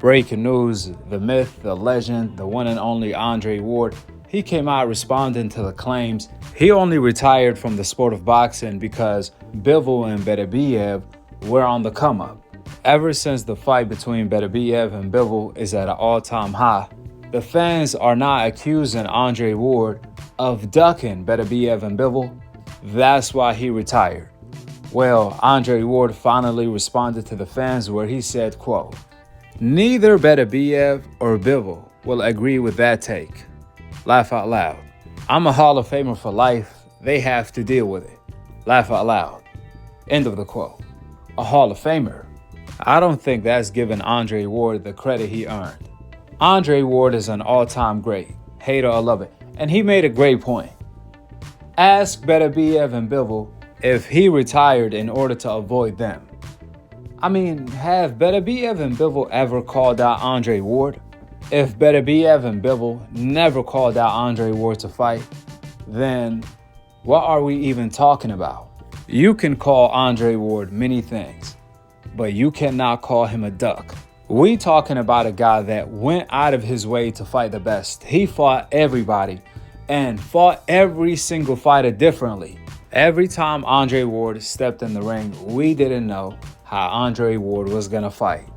Breaking news, the myth, the legend, the one and only Andre Ward, he came out responding to the claims he only retired from the sport of boxing because Bivol and Beterbiev were on the come up. Ever since the fight between Beterbiev and Bivol is at an all-time high, the fans are not accusing Andre Ward of ducking Beterbiev and Bivol. That's why he retired. Well, Andre Ward finally responded to the fans where he said, quote, "Neither Beterbiev or Bivol will agree with that take. Laugh out loud. I'm a Hall of Famer for life. They have to deal with it. Laugh out loud." End of the quote. A Hall of Famer? I don't think that's giving Andre Ward the credit he earned. Andre Ward is an all-time great, hate it or love it, and he made a great point. Ask Beterbiev and Bivol if he retired in order to avoid them. I mean, have Beterbiev and Bivol ever called out Andre Ward? If Beterbiev and Bivol never called out Andre Ward to fight, then what are we even talking about? You can call Andre Ward many things, but you cannot call him a duck. We talking about a guy that went out of his way to fight the best. He fought everybody and fought every single fighter differently. Every time Andre Ward stepped in the ring, we didn't know how Andre Ward was gonna fight.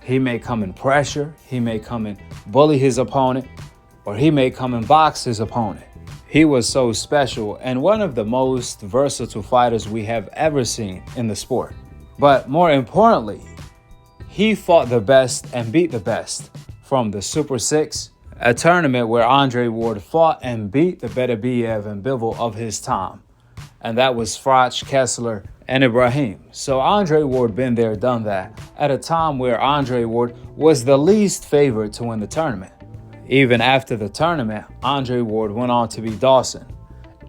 He may come in pressure, he may come in bully his opponent, or he may come and box his opponent. He was so special and one of the most versatile fighters we have ever seen in the sport. But more importantly, he fought the best and beat the best from the Super 6, a tournament where Andre Ward fought and beat the Beterbiev and Bivol of his time. And that was Froch, Kessler, and Ibrahim. So Andre Ward been there, done that, at a time where Andre Ward was the least favored to win the tournament. Even after the tournament, Andre Ward went on to beat Dawson.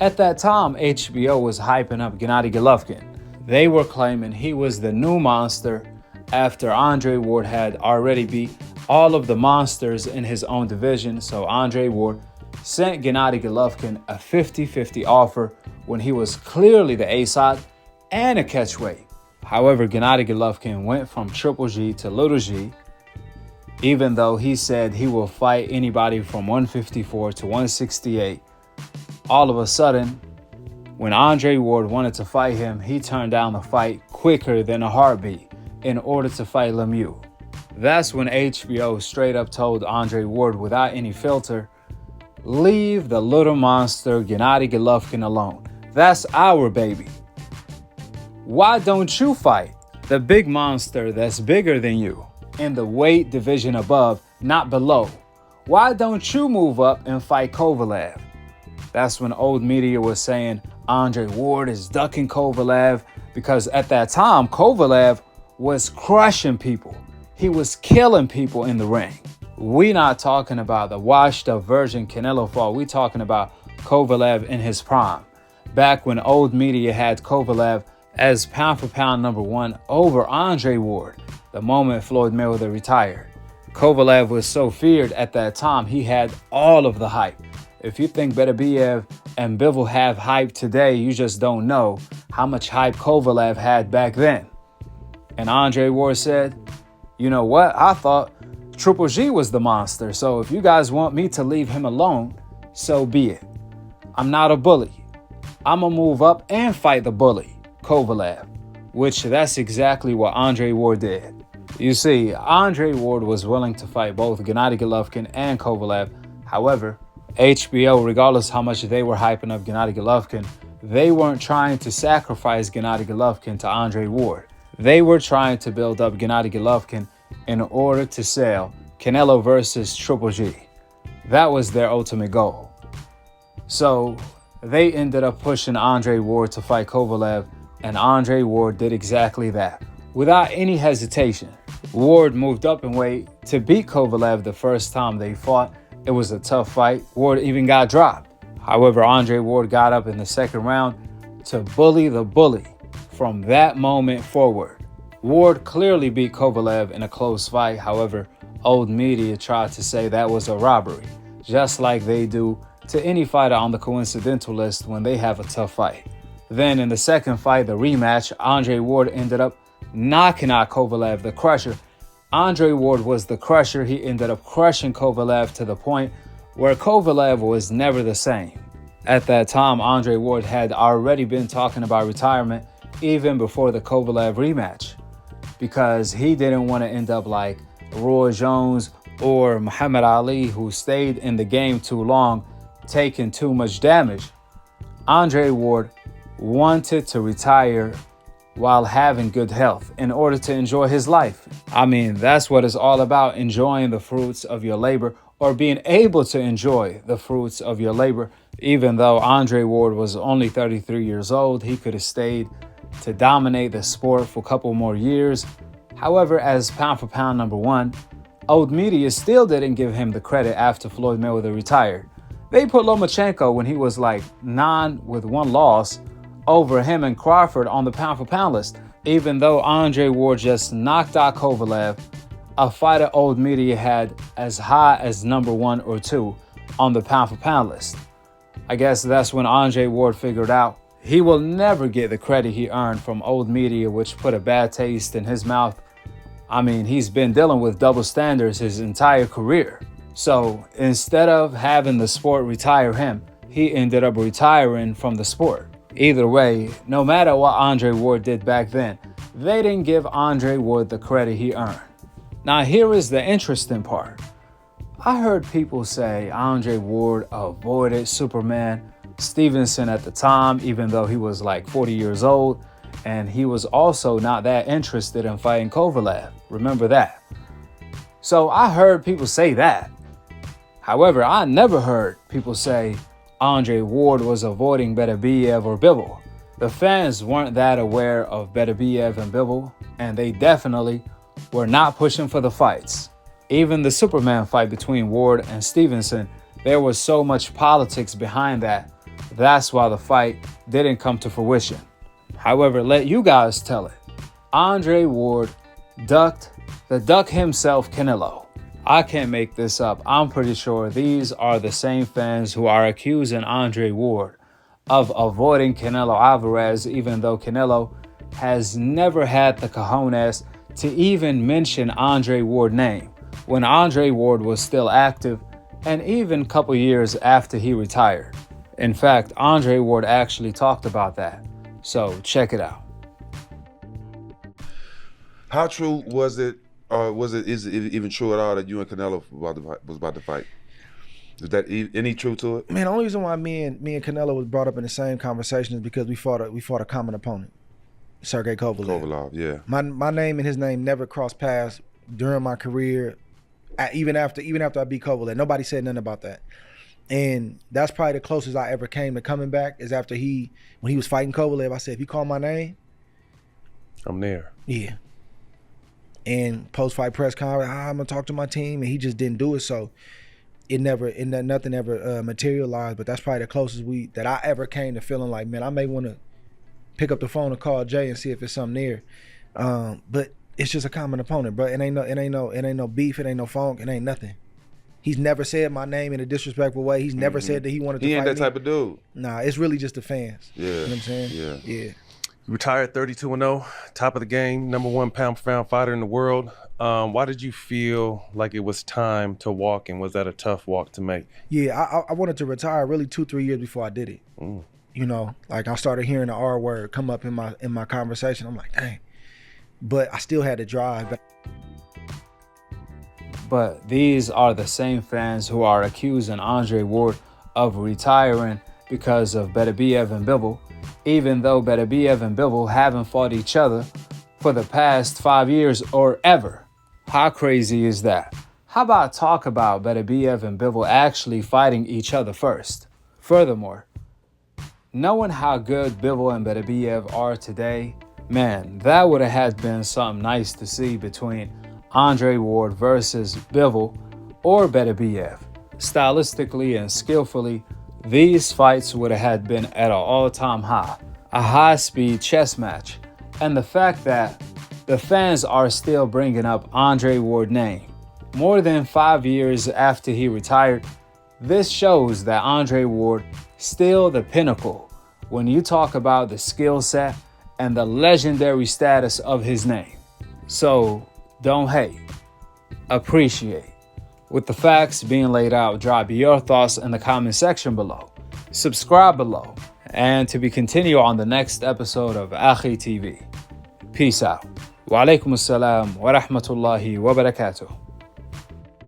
At that time, HBO was hyping up Gennady Golovkin. They were claiming he was the new monster after Andre Ward had already beat all of the monsters in his own division. So Andre Ward sent Gennady Golovkin a 50-50 offer when he was clearly the ASOT and a catchweight. However, Gennady Golovkin went from Triple G to Little G, even though he said he will fight anybody from 154 to 168. All of a sudden, when Andre Ward wanted to fight him, he turned down the fight quicker than a heartbeat in order to fight Lemieux. That's when HBO straight up told Andre Ward without any filter, "Leave the little monster Gennady Golovkin alone. That's our baby. Why don't you fight the big monster that's bigger than you in the weight division above, not below? Why don't you move up and fight Kovalev?" That's when old media was saying Andre Ward is ducking Kovalev because at that time, Kovalev was crushing people. He was killing people in the ring. We not talking about the washed up version Canelo fought. We talking about Kovalev in his prime. Back when old media had Kovalev as pound for pound number one over Andre Ward, the moment Floyd Mayweather retired. Kovalev was so feared at that time, he had all of the hype. If you think Beterbiev and Bivol have hype today, you just don't know how much hype Kovalev had back then. And Andre Ward said, "You know what? I thought Triple G was the monster, so if you guys want me to leave him alone, so be it. I'm not a bully. I'm gonna move up and fight the bully, Kovalev," which that's exactly what Andre Ward did. You see, Andre Ward was willing to fight both Gennady Golovkin and Kovalev. However, HBO, regardless how much they were hyping up Gennady Golovkin, they weren't trying to sacrifice Gennady Golovkin to Andre Ward. They were trying to build up Gennady Golovkin in order to sell Canelo versus Triple G. That was their ultimate goal. So they ended up pushing Andre Ward to fight Kovalev, and Andre Ward did exactly that. Without any hesitation, Ward moved up in weight to beat Kovalev the first time they fought. It was a tough fight. Ward even got dropped. However, Andre Ward got up in the second round to bully the bully. From that moment forward, Ward clearly beat Kovalev in a close fight. However, old media tried to say that was a robbery, just like they do to any fighter on the coincidental list when they have a tough fight. Then in the second fight, the rematch, Andre Ward ended up knocking out Kovalev, the crusher. Andre Ward was the crusher. He ended up crushing Kovalev to the point where Kovalev was never the same. At that time, Andre Ward had already been talking about retirement even before the Kovalev rematch, because he didn't want to end up like Roy Jones or Muhammad Ali, who stayed in the game too long, taking too much damage. Andre Ward wanted to retire while having good health in order to enjoy his life. I mean, that's what it's all about, enjoying the fruits of your labor, or being able to enjoy the fruits of your labor. Even though Andre Ward was only 33 years old, he could have stayed to dominate the sport for a couple more years. However, as pound for pound number one, old media still didn't give him the credit after Floyd Mayweather retired. They put Lomachenko, when he was like 9 with 1 loss, over him and Crawford on the pound for pound list, even though Andre Ward just knocked out Kovalev, a fighter old media had as high as number 1 or 2 on the pound for pound list. I guess that's when Andre Ward figured out he will never get the credit he earned from old media, which put a bad taste in his mouth. I mean, he's been dealing with double standards his entire career. So instead of having the sport retire him, he ended up retiring from the sport. Either way, no matter what Andre Ward did back then, they didn't give Andre Ward the credit he earned. Now here is the interesting part. I heard people say Andre Ward avoided Superman Stevenson at the time, even though he was like 40 years old, and he was also not that interested in fighting Kovalev. Remember that. So I heard people say that. However, I never heard people say Andre Ward was avoiding Beterbiev or Bivol. The fans weren't that aware of Beterbiev and Bivol, and they definitely were not pushing for the fights. Even the Superman fight between Ward and Stevenson, there was so much politics behind that. That's why the fight didn't come to fruition. However, let you guys tell it. Andre Ward ducked the duck himself, Canelo. I can't make this up. I'm pretty sure these are the same fans who are accusing Andre Ward of avoiding Canelo Alvarez, even though Canelo has never had the cojones to even mention Andre Ward's name when Andre Ward was still active, and even a couple years after he retired. In fact, Andre Ward actually talked about that. So check it out. How true was it, or is it even true at all that you and Canelo was about to fight? Is that any truth to it? Man, the only reason why me and Canelo was brought up in the same conversation is because we fought a common opponent, Sergey Kovalev. Kovalev, yeah. My name and his name never crossed paths during my career, even after I beat Kovalev. Nobody said nothing about that. And that's probably the closest I ever came to coming back is after when he was fighting Kovalev, I said, if you call my name, I'm there. Yeah. And post-fight press conference, I'm gonna talk to my team, and he just didn't do it. So nothing ever materialized. But that's probably the closest that I ever came to feeling like, man, I may want to pick up the phone and call Jay and see if it's something there. But it's just a common opponent, bro. It ain't no beef. It ain't no funk. It ain't nothing. He's never said my name in a disrespectful way. He's never said that he wanted to fight me. He ain't that type of dude. Nah, it's really just the fans. Yeah. You know what I'm saying? Yeah. Yeah. Retired 32-0, top of the game, number 1 pound for pound fighter in the world. Why did you feel like it was time to walk, and was that a tough walk to make? Yeah, I wanted to retire really 2-3 years before I did it. You know, like I started hearing the R word come up in my conversation. I'm like, dang. But I still had to drive. But these are the same fans who are accusing Andre Ward of retiring because of Beterbiev and Bivol, even though Beterbiev and Bivol haven't fought each other for the past 5 years or ever. How crazy is that? How about talk about Beterbiev and Bivol actually fighting each other first? Furthermore, knowing how good Bivol and Beterbiev are today, man, that would have had been something nice to see between Andre Ward versus Bivol or Beterbiev. Stylistically and skillfully, these fights would have had been at an all-time high, a high-speed chess match. And the fact that the fans are still bringing up Andre Ward's name more than 5 years after he retired, this shows that Andre Ward still the pinnacle when you talk about the skill set and the legendary status of his name. So don't hate. appreciate. With the facts being laid out, drop your thoughts in the comment section below. Subscribe below, and to be continued on the next episode of Akhi TV. Peace out. Wa alaikum assalam wa rahmatullahi wa barakatuh.